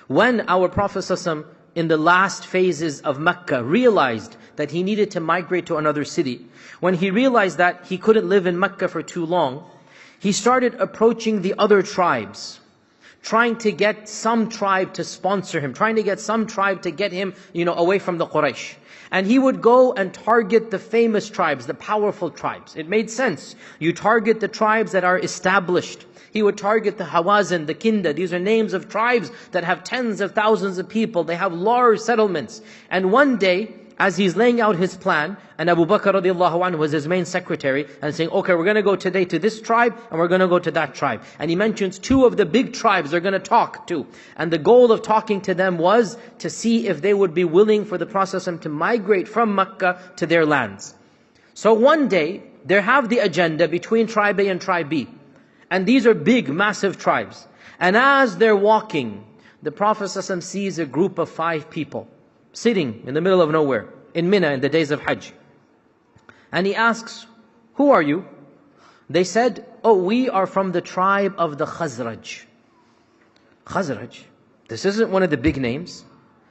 When our Prophet ﷺ, in the last phases of Mecca, realized that he needed to migrate to another city, when he realized that he couldn't live in Mecca for too long, he started approaching the other tribes, trying to get some tribe to sponsor him, trying to get some tribe to get him, away from the Quraysh. And he would go and target the famous tribes, the powerful tribes. It made sense. You target the tribes that are established. He would target the Hawazin, the Kinda. These are names of tribes that have tens of thousands of people. They have large settlements. And one day, as he's laying out his plan, and Abu Bakr radiallahu anhu was his main secretary, and saying, okay, we're going to go today to this tribe, and we're going to go to that tribe. And he mentions two of the big tribes they're going to talk to. And the goal of talking to them was to see if they would be willing for the Prophet to migrate from Mecca to their lands. So one day, they have the agenda between tribe A and tribe B. And these are big, massive tribes. And as they're walking, the Prophet ﷺ sees a group of 5 people sitting in the middle of nowhere, in Mina in the days of Hajj. And he asks, who are you? They said, oh, we are from the tribe of the Khazraj. Khazraj? This isn't one of the big names.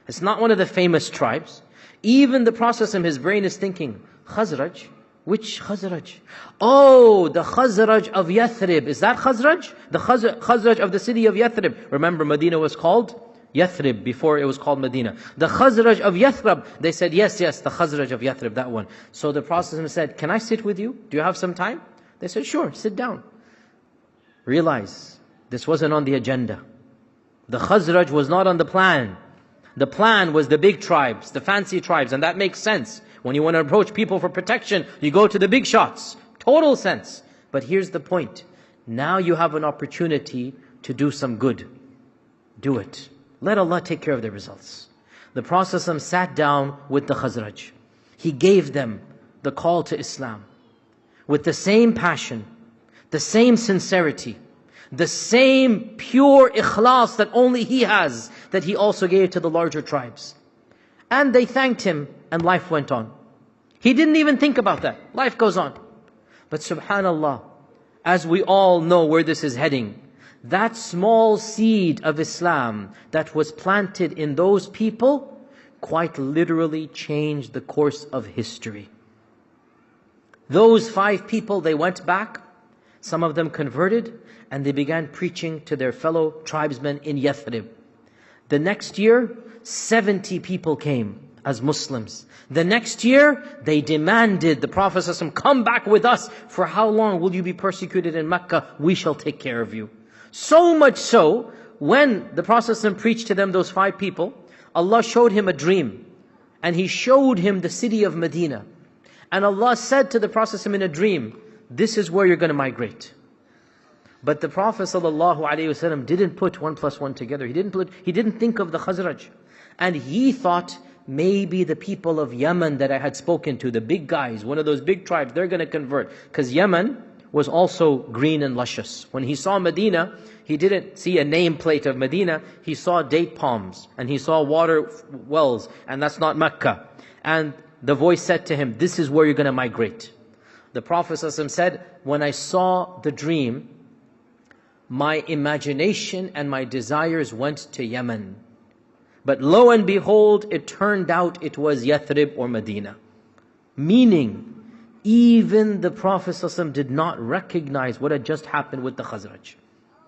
It's not one of the famous tribes. Even the Prophet in his brain is thinking, Khazraj? Which Khazraj? Oh, the Khazraj of Yathrib. Is that Khazraj? The Khazraj of the city of Yathrib. Remember, Medina was called Yathrib before it was called Medina. The Khazraj of Yathrib. They said, yes, the Khazraj of Yathrib, that one. So the Prophet said, can I sit with you? Do you have some time? They said, sure, sit down. Realize, this wasn't on the agenda. The Khazraj was not on the plan. The plan was the big tribes, the fancy tribes, and that makes sense. When you want to approach people for protection, you go to the big shots. Total sense. But here's the point. Now you have an opportunity to do some good. Do it. Let Allah take care of the results. The Prophet ﷺ sat down with the Khazraj. He gave them the call to Islam with the same passion, the same sincerity, the same pure ikhlas that only he has, that he also gave to the larger tribes. And they thanked him, and life went on. He didn't even think about that. Life goes on. But subhanallah, as we all know where this is heading, that small seed of Islam that was planted in those people quite literally changed the course of history. Those 5 people, they went back, some of them converted, and they began preaching to their fellow tribesmen in Yathrib. The next year, 70 people came as Muslims. The next year, they demanded the Prophet ﷺ, come back with us. For how long will you be persecuted in Mecca? We shall take care of you. So much so, when the Prophet ﷺ preached to them, those 5 people, Allah showed him a dream. And He showed him the city of Medina. And Allah said to the Prophet ﷺ in a dream, this is where you're going to migrate. But the Prophet ﷺ didn't put 1 plus 1 together. He didn't think of the Khazraj. And he thought, maybe the people of Yemen that I had spoken to, the big guys, one of those big tribes, they're going to convert. Because Yemen was also green and luscious. When he saw Medina, he didn't see a nameplate of Medina. He saw date palms and he saw water wells, and that's not Mecca. And the voice said to him, this is where you're going to migrate. The Prophet ﷺ said, when I saw the dream, my imagination and my desires went to Yemen. But lo and behold, it turned out it was Yathrib or Medina. Meaning, even the Prophet ﷺ did not recognize what had just happened with the Khazraj.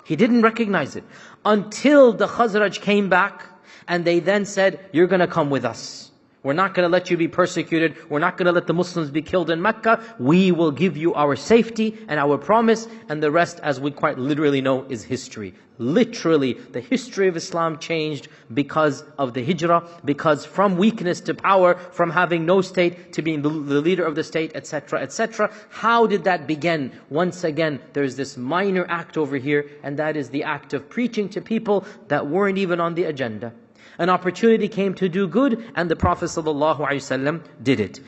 He didn't recognize it until the Khazraj came back and they then said, you're going to come with us. We're not going to let you be persecuted. We're not going to let the Muslims be killed in Mecca. We will give you our safety and our promise. And the rest, as we quite literally know, is history. Literally, the history of Islam changed because of the hijrah, because from weakness to power, from having no state to being the leader of the state, etc., etc. How did that begin? Once again, there's this minor act over here, and that is the act of preaching to people that weren't even on the agenda. An opportunity came to do good, and the Prophet ﷺ did it.